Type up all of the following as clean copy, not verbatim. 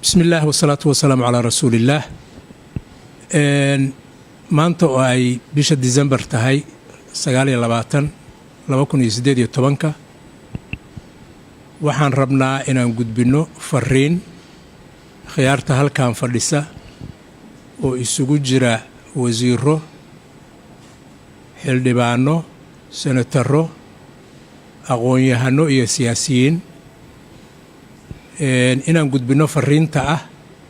بسم الله والصلاة والسلام على رسول الله. maanta oo ay bisha December tahay 2018 waxaan rabnaa inaan gudbino fariin khiyaarta halkan fadhisa oo isugu jira wasiiro, xildhibaano, senataro, aqoon-yahano iyo siyaasiyiin inaan gudbino fariinta ah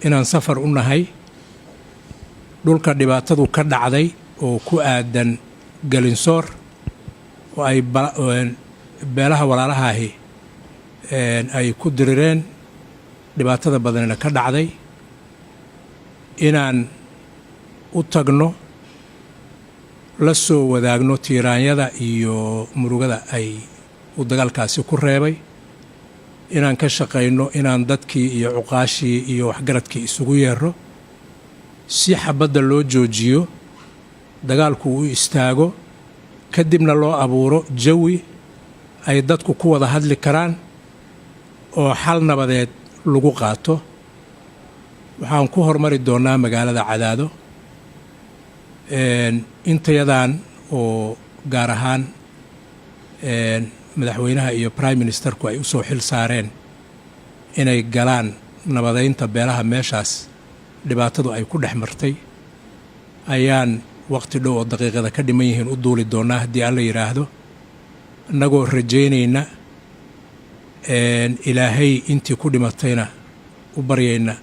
inaan safar u nahay dhulka dhibaatadu ka dhacday oo ku aadan Galinsoor oo ay beelaha walaalahaahi ay ku dirireen dhibaatada badanina ka dhacday inaan u tagno la soo wadaagno tiiraanyada iyo murugada ay u dagaalkaasi ku reebay inaan ka shaqayno inaan dadkii iyo cuqaashii iyo waxgaradkii isugu yeero si xabadda loo joojiyo dagaalku u istaago kadibna loo abuuro jawi ay dadku ku wada hadli karaan oo xal nabadeed lagu qaato. waxaan ku hormari doonaa magaalada Cadaado intayadan oo gaar ahaan madaxweynaha iyo prime ministerku ay u soo xil saareen inay galaan nabadeynta beelaha meeshaas dhibaatadu ay ku dhex martay ayaan waqti dhow oo daqiiqada ka dhiman yihiin u duuli doonaa haddii aan la yidhaahdo annagoo rajaynayna ilaahay intii ku dhimatayna u baryayna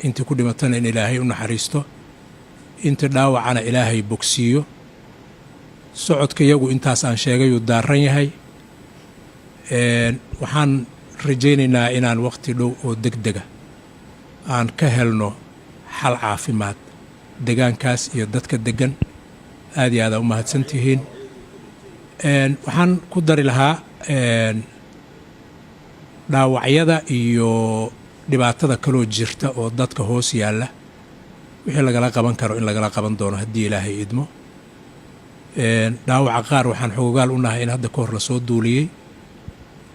intii ku dhimatayna in ilaahay u naxariisto intii dhaawacana ilaahay bogsiiyo. socodka iyagu intaas aan sheegayuu daaran yahay. waxaan rajaynaynaa inaan waqti dhow oo degdega aan ka helno xal caafimaad deegaankaas iyo dadka degan. aad iyo aad u mahadsantihiin. waxaan ku dari lahaa dhaawacyada iyo dhibaatada kaloo jirta oo dadka hoos yaalla wixii lagala qaban karo in lagala qaban doono haddii ilaahay idmo. dhaawaca qaar waxaan xoogaal u nahay in hadda ka hor la soo duuliyey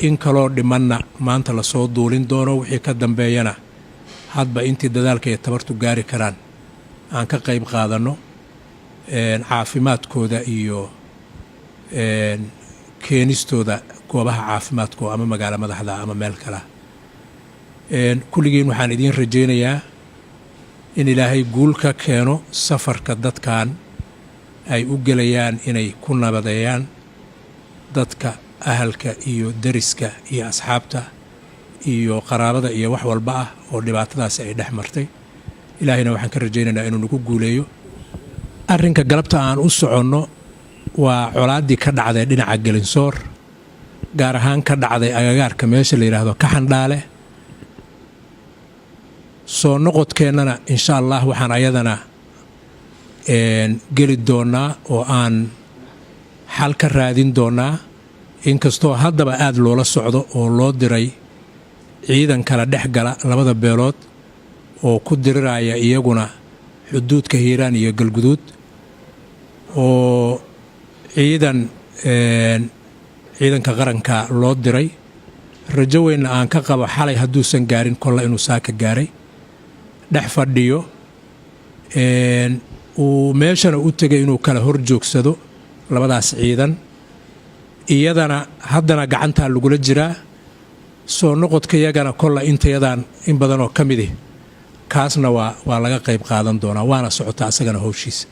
in kaloo dhimanna maanta la soo duulin doono. wixii ka dambeeyana hadba intii dadaalka iyo tabartu gaari karaan aan ka qayb qaadanno caafimaadkooda iyo keenistooda goobaha caafimaadka ama magaalo madaxda ama meel kale. kulligiin waxaan idiin rajaynayaa in ilaahay guul ka keeno safarka dadkan ay u gelayaan inay ku nabadeeyaan dadka ahalka iyo deriska iyo asxaabta iyo qaraabada iyo wax walba ah oo dhibaatadaasi ay dhex martay. ilaahayna waxaan ka rajaynaynaa inuu nagu guuleeyo. arrinka galabta aan u soconno waa colaaddii ka dhacday dhinaca Galinsoor, gaar ahaan ka dhacday agagaarka meesha la yidhaahdo Kaxandhaale. soo noqodkeennana insha allah waxaan ayadana geli doonaa oo aan xal ka raadin doonaa inkastoo haddaba aad loola socdo oo loo diray ciidan kala dhex gala labada beelood oo ku diriraya iyaguna xuduudka Hiiraan iyo Galguduud oo ciidanka qaranka loo diray. rajo weynna aan ka qabo xalay hadduusan gaarin kolle inuu saaka gaaray dhex fadhiyo uu meeshana u tegay inuu kala hor joogsado labadaas ciidan. iyadana haddana gacantaa lagula jiraa. soo noqodka iyagana kolle intayadan in badan oo ka midi kaasna waa laga qayb qaadan doonaa waana socotaa asagana howshiisa.